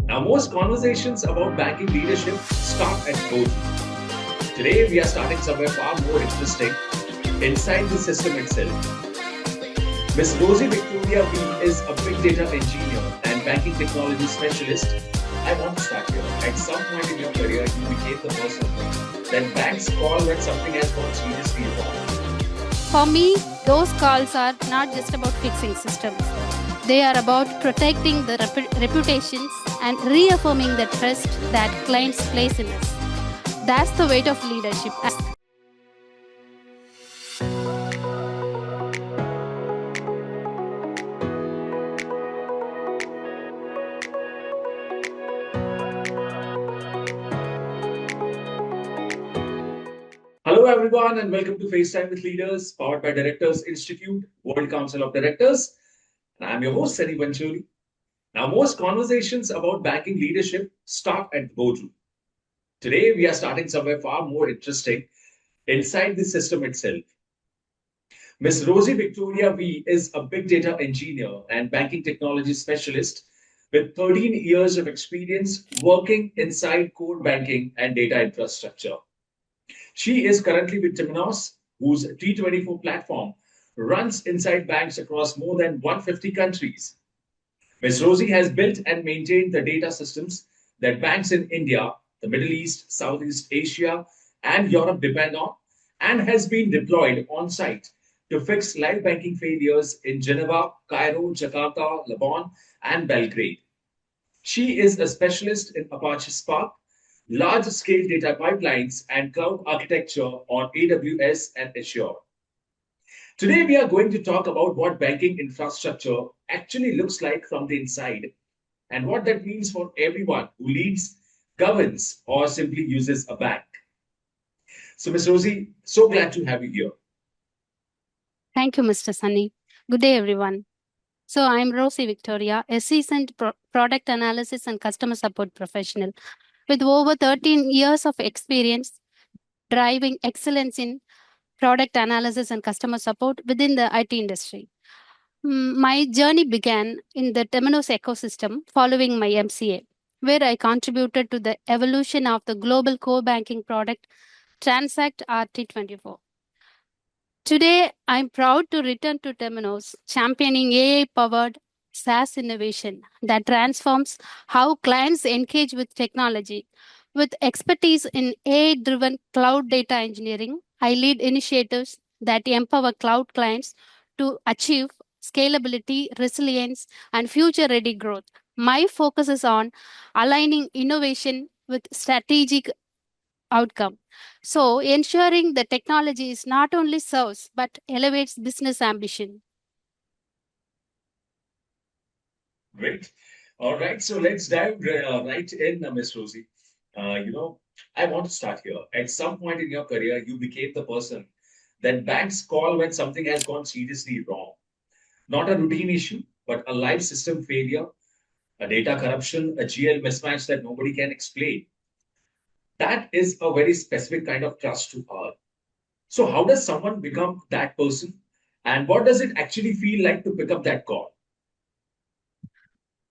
Now, most conversations about banking leadership start at board. Today, we are starting somewhere far more interesting inside the system itself. Ms. Rosy Victoria V is a big data engineer and banking technology specialist. I want to start here. At some point in your career, you became the person that banks call when something has gone seriously wrong. For me, those calls are not just about fixing systems. They are about protecting the reputations and reaffirming the trust that clients place in us. That's the weight of leadership. Hello, everyone, and welcome to FaceTime with Leaders, powered by Directors Institute, World Council of Directors. And I'm your host, Sunny Vancholi. Now, most conversations about banking leadership start at the boardroom. Today, we are starting somewhere far more interesting inside the system itself. Ms. Rosy Victoria V is a big data engineer and banking technology specialist with 13 years of experience working inside core banking and data infrastructure. She is currently with Temenos, whose T24 platform runs inside banks across more than 150 countries. Ms. Rosy has built and maintained the data systems that banks in India, the Middle East, Southeast Asia, and Europe depend on, and has been deployed on site to fix live banking failures in Geneva, Cairo, Jakarta, Lebanon, and Belgrade. She is a specialist in Apache Spark, large-scale data pipelines, and cloud architecture on AWS and Azure. Today, we are going to talk about what banking infrastructure actually looks like from the inside and what that means for everyone who leads, governs, or simply uses a bank. So, Ms. Rosy, so glad to have you here. Thank you, Mr. Sunny. Good day, everyone. So I'm Rosy Victoria, a seasoned product analysis and customer support professional with over 13 years of experience driving excellence in product analysis and customer support within the IT industry. My journey began in the Temenos ecosystem following my MCA, where I contributed to the evolution of the global core banking product Transact RT24. Today, I'm proud to return to Temenos, championing AI-powered SaaS innovation that transforms how clients engage with technology. With expertise in AI-driven cloud data engineering, I lead initiatives that empower cloud clients to achieve scalability, resilience, and future-ready growth. My focus is on aligning innovation with strategic outcome. So, ensuring the technology is not only serves but elevates business ambition. Great. All right. So let's dive right in, Ms. Rosy. I want to start here. At some point in your career, you became the person that banks call when something has gone seriously wrong. Not a routine issue, but a live system failure, a data corruption, a GL mismatch that nobody can explain. That is a very specific kind of trust to earn. So, how does someone become that person? And what does it actually feel like to pick up that call?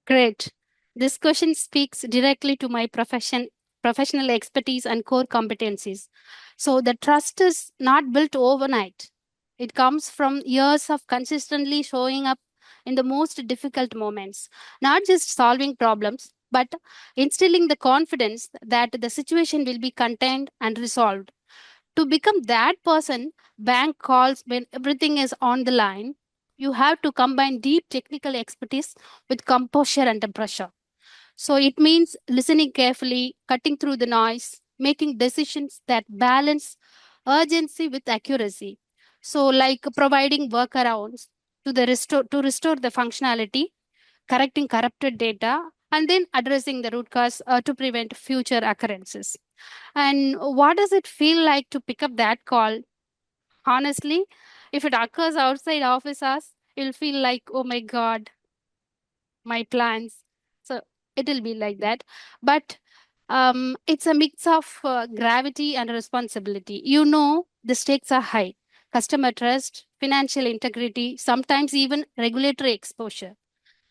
Great. This question speaks directly to my professional expertise and core competencies. So the trust is not built overnight. It comes from years of consistently showing up in the most difficult moments, not just solving problems, but instilling the confidence that the situation will be contained and resolved. To become that person, bank calls when everything is on the line. You have to combine deep technical expertise with composure under pressure. So it means listening carefully, cutting through the noise, making decisions that balance urgency with accuracy. So, like providing workarounds to restore the functionality, correcting corrupted data, and then addressing the root cause to prevent future occurrences. And what does it feel like to pick up that call? Honestly, if it occurs outside office hours, it'll feel like, oh my God, my plans. So it'll be like that. But it's a mix of gravity and responsibility. The stakes are high. Customer trust, financial integrity, sometimes even regulatory exposure.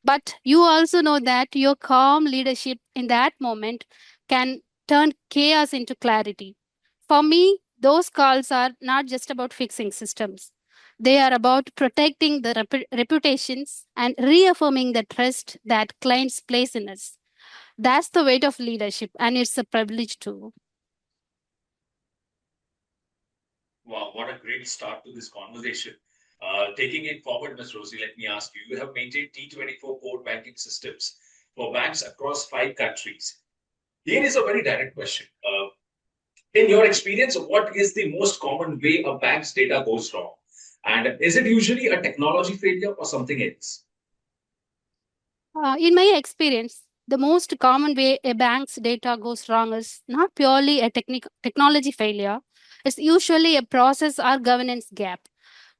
But you also know that your calm leadership in that moment can turn chaos into clarity. For me, those calls are not just about fixing systems. They are about protecting the reputations and reaffirming the trust that clients place in us. That's the weight of leadership, and it's a privilege too. Wow, what a great start to this conversation. Taking it forward, Ms. Rosie, let me ask you. You have maintained T24 core banking systems for banks across 5 countries. Here is a very direct question. In your experience, what is the most common way a bank's data goes wrong? And is it usually a technology failure or something else? In my experience, the most common way a bank's data goes wrong is not purely a technology failure, it's usually a process or governance gap.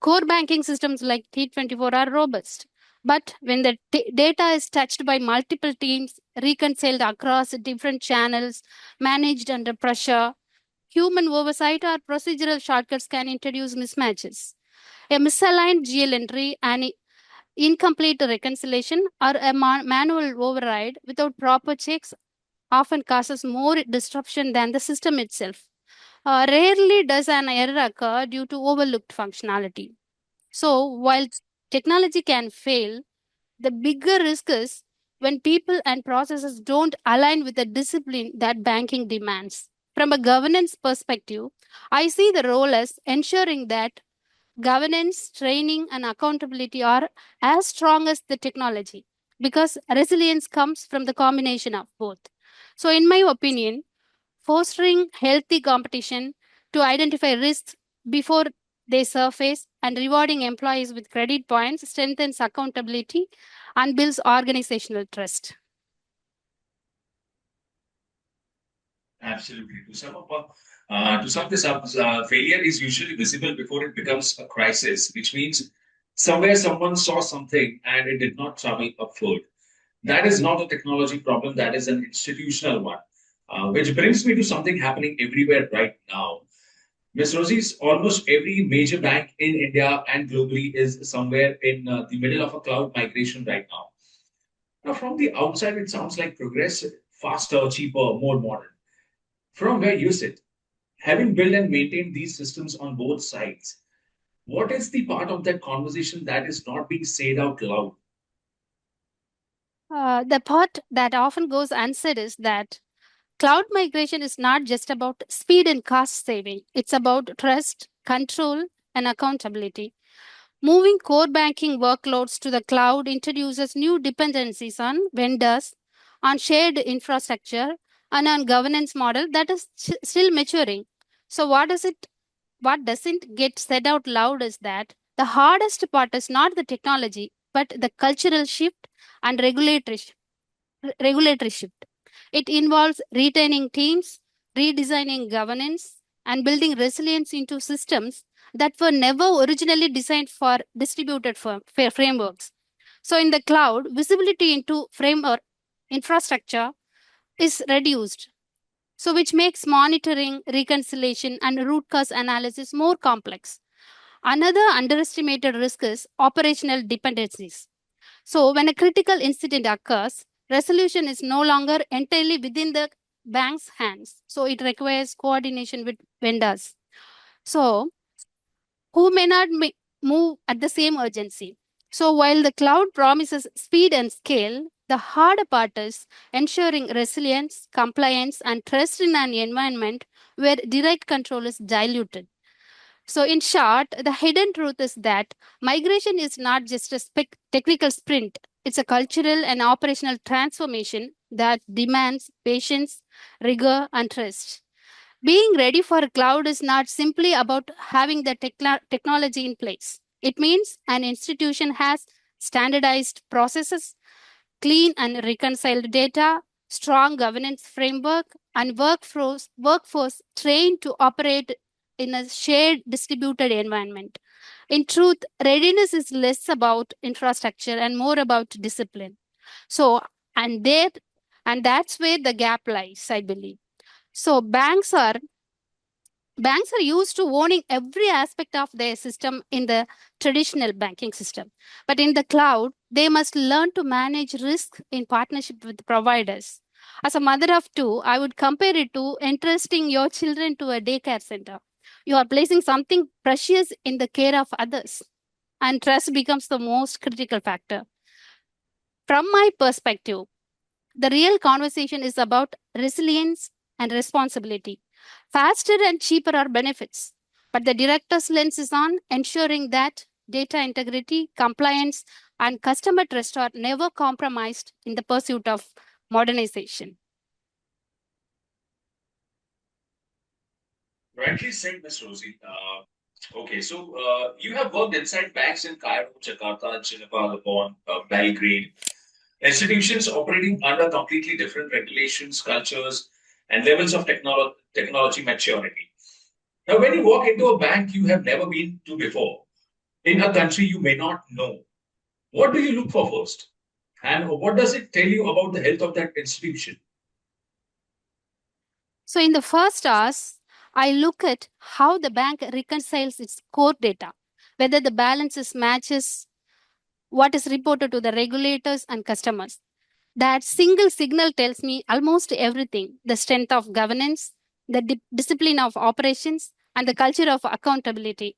Core banking systems like T24 are robust. But when the data is touched by multiple teams, reconciled across different channels, managed under pressure, human oversight or procedural shortcuts can introduce mismatches. A misaligned GL entry, an incomplete reconciliation, or a manual override without proper checks often causes more disruption than the system itself. Rarely does an error occur due to overlooked functionality. So, while technology can fail, the bigger risk is when people and processes don't align with the discipline that banking demands. From a governance perspective, I see the role as ensuring that governance, training, and accountability are as strong as the technology because resilience comes from the combination of both. So, in my opinion, fostering healthy competition to identify risks before they surface and rewarding employees with credit points strengthens accountability and builds organizational trust. Absolutely. To sum this up, failure is usually visible before it becomes a crisis, which means somewhere someone saw something and it did not travel upward. That is not a technology problem, that is an institutional one. Which brings me to something happening everywhere right now. Ms. Rosie's almost every major bank in India and globally is somewhere in the middle of a cloud migration right now. Now, from the outside, it sounds like progressive, faster, cheaper, more modern. From where you sit, having built and maintained these systems on both sides, what is the part of that conversation that is not being said out loud? The part that often goes unsaid is that cloud migration is not just about speed and cost saving, it's about trust, control, and accountability. Moving core banking workloads to the cloud introduces new dependencies on vendors, on shared infrastructure, and on governance model that is still maturing. So what doesn't get said out loud is that the hardest part is not the technology, but the cultural shift and regulatory shift. It involves retaining teams, redesigning governance, and building resilience into systems that were never originally designed for distributed frameworks. So, in the cloud, visibility into framework infrastructure is reduced, so which makes monitoring, reconciliation, and root cause analysis more complex. Another underestimated risk is operational dependencies. So, when a critical incident occurs, resolution is no longer entirely within the bank's hands. So, it requires coordination with vendors. So, who may not move at the same urgency. So, while the cloud promises speed and scale, the harder part is ensuring resilience, compliance, and trust in an environment where direct control is diluted. So, in short, the hidden truth is that migration is not just a technical sprint, it's a cultural and operational transformation that demands patience, rigor, and trust. Being ready for a cloud is not simply about having the technology in place. It means an institution has standardized processes, clean and reconciled data, strong governance framework, and workforce trained to operate in a shared distributed environment. In truth, readiness is less about infrastructure and more about discipline. So, and there, and that's where the gap lies, I believe. So, banks are Banks are used to owning every aspect of their system in the traditional banking system. But in the cloud, they must learn to manage risk in partnership with providers. As a mother of two, I would compare it to entrusting your children to a daycare center. You are placing something precious in the care of others, and trust becomes the most critical factor. From my perspective, the real conversation is about resilience and responsibility. Faster and cheaper are benefits, but the director's lens is on ensuring that data integrity, compliance, and customer trust are never compromised in the pursuit of modernization. Rightly said, Ms. Rosy. Okay, so you have worked inside banks in Cairo, Jakarta, Geneva, Lebanon, Belgrade, institutions operating under completely different regulations, cultures, and levels of technology maturity. Now, when you walk into a bank you have never been to before, in a country you may not know, what do you look for first? And what does it tell you about the health of that institution? So, in the first hours, I look at how the bank reconciles its core data, whether the balances matches what is reported to the regulators and customers. That single signal tells me almost everything: the strength of governance, the discipline of operations, and the culture of accountability.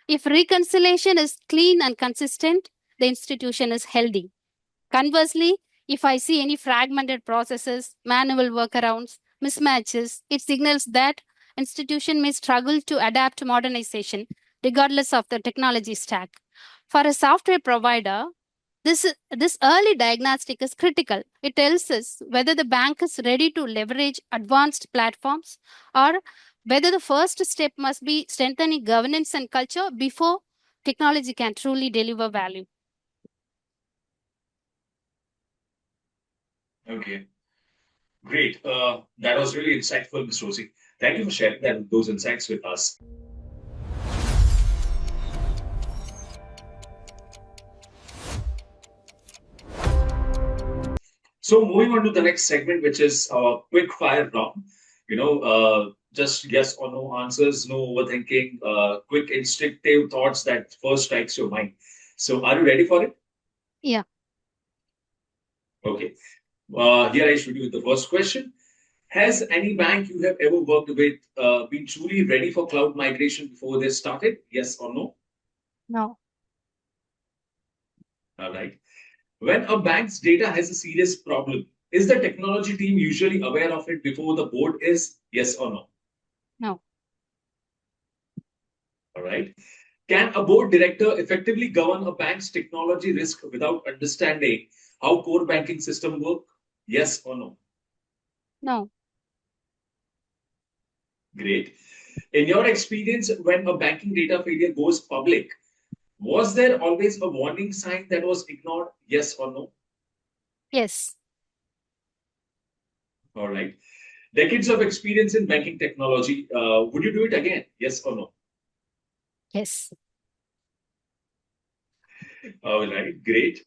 If reconciliation is clean and consistent, the institution is healthy. Conversely, if I see any fragmented processes, manual workarounds, mismatches, it signals that institution may struggle to adapt to modernization regardless of the technology stack. For a software provider, this early diagnostic is critical. It tells us whether the bank is ready to leverage advanced platforms or whether the first step must be strengthening governance and culture before technology can truly deliver value. Okay, great. That was really insightful, Ms. Rosie. Thank you for sharing those insights with us. So moving on to the next segment, which is our quick fire round. Just yes or no answers, no overthinking, quick instinctive thoughts that first strikes your mind. So are you ready for it? Yeah. Okay. Here I should you with the first question. Has any bank you have ever worked with been truly ready for cloud migration before they started? Yes or no? No. All right. When a bank's data has a serious problem, is the technology team usually aware of it before the board is? Yes or no? No. All right. Can a board director effectively govern a bank's technology risk without understanding how core banking system work? Yes or no? No. Great. In your experience, when a banking data failure goes public, was there always a warning sign that was ignored? Yes or no? Yes. All right. Decades of experience in banking technology. Would you do it again? Yes or no? Yes. All right, great.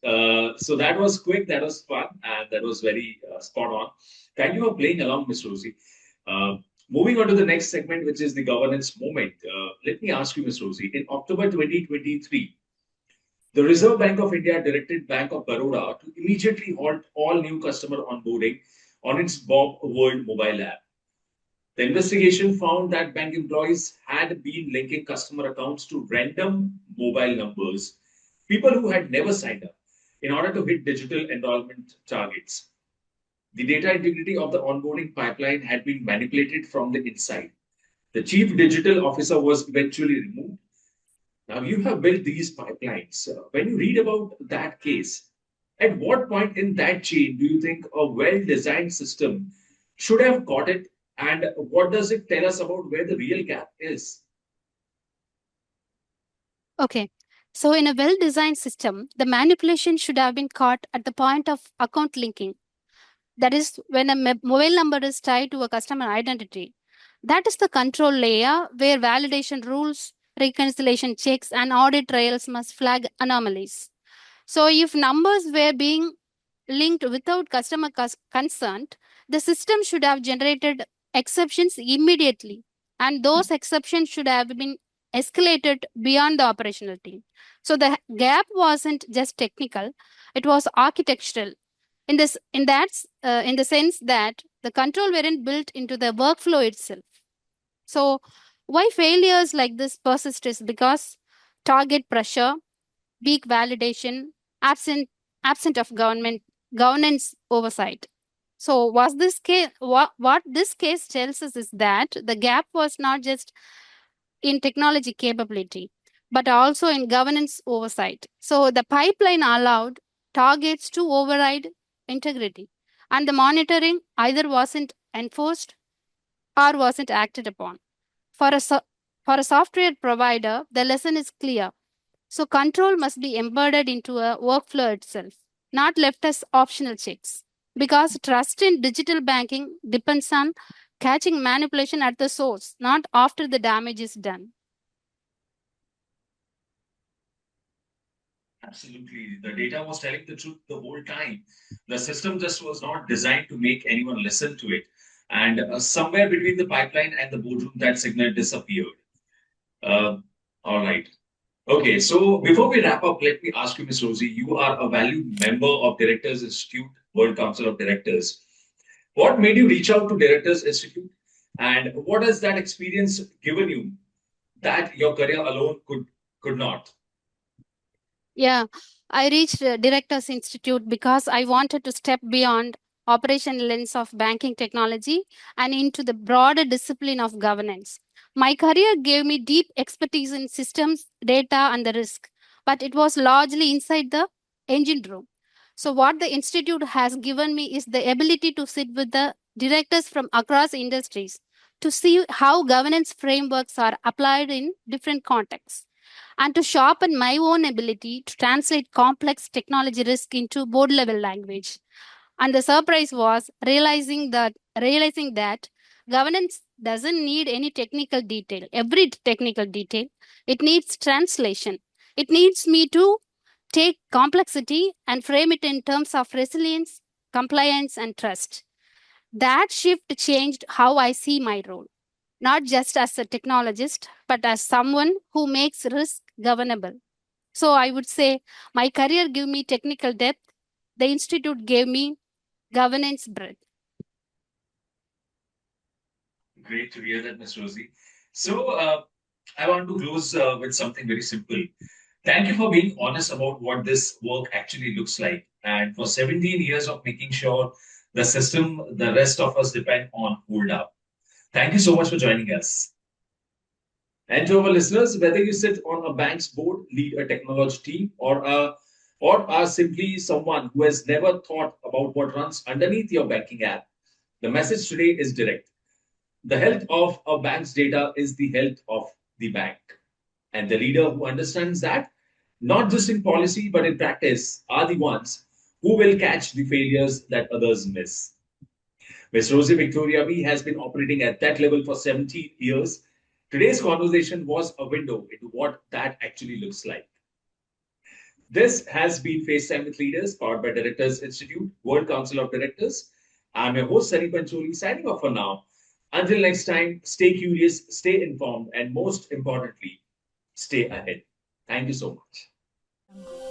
So that was quick, that was fun, and that was very spot on. Thank you for playing along, Miss Rosie. Uh, Moving on to the next segment, which is the governance moment. Let me ask you, Miss Rosie, in October 2023, the Reserve Bank of India directed Bank of Baroda to immediately halt all new customer onboarding on its Bob World mobile app. The investigation found that bank employees had been linking customer accounts to random mobile numbers, people who had never signed up, in order to hit digital enrollment targets. The data integrity of the onboarding pipeline had been manipulated from the inside. The chief digital officer was eventually removed. Now, you have built these pipelines. When you read about that case, at what point in that chain do you think a well designed system should have caught it? And what does it tell us about where the real gap is? Okay. So, in a well designed system, the manipulation should have been caught at the point of account linking. That is, when a mobile number is tied to a customer identity. That is the control layer where validation rules, reconciliation checks, and audit trails must flag anomalies. So, if numbers were being linked without customer consent, the system should have generated exceptions immediately. And those exceptions should have been escalated beyond the operational team. So the gap wasn't just technical, it was architectural. In the sense that the control weren't built into the workflow itself. So why failures like this persist is because target pressure, weak validation, absent absent of governance oversight. So was this case what this case tells us is that the gap was not just in technology capability, but also in governance oversight. So the pipeline allowed targets to override integrity, and the monitoring either wasn't enforced or wasn't acted upon. For for a software provider, the lesson is clear. So control must be embedded into a workflow itself, not left as optional checks. Because trust in digital banking depends on catching manipulation at the source, not after the damage is done. Absolutely. The data was telling the truth the whole time. The system just was not designed to make anyone listen to it. And somewhere between the pipeline and the boardroom, that signal disappeared. Uh, all right. Okay, so before we wrap up, let me ask you, Ms. Rosy, you are a valued member of Directors Institute, World Council of Directors. What made you reach out to Directors Institute? And what has that experience given you that your career alone could not? Yeah, I reached Directors Institute because I wanted to step beyond operation lens of banking technology and into the broader discipline of governance. My career gave me deep expertise in systems, data, and the risk, but it was largely inside the engine room. So, what the Institute has given me is the ability to sit with the directors from across industries to see how governance frameworks are applied in different contexts and to sharpen my own ability to translate complex technology risk into board level language. And the surprise was realizing that governance doesn't need any technical detail, every technical detail. It needs translation. It needs me to take complexity and frame it in terms of resilience, compliance, and trust. That shift changed how I see my role, not just as a technologist, but as someone who makes risk governable. So I would say my career gave me technical depth. The institute gave me governance breadth. Great to hear that, Ms. Rosie. So, I want to close with something very simple. Thank you for being honest about what this work actually looks like, and for 17 years of making sure the system the rest of us depend on hold up. Thank you so much for joining us. And to our listeners, whether you sit on a bank's board, lead a technology team, or are simply someone who has never thought about what runs underneath your banking app, the message today is direct. The health of a bank's data is the health of the bank. And the leader who understands that, not just in policy but in practice, are the ones who will catch the failures that others miss. Ms. Rosy Victoria V has been operating at that level for 17 years. Today's conversation was a window into what that actually looks like. This has been FaceTime with Leaders, powered by Directors Institute, World Council of Directors. I'm your host, Sunny Pancholi, signing off for now. Until next time, stay curious, stay informed, and most importantly, stay ahead. Thank you so much.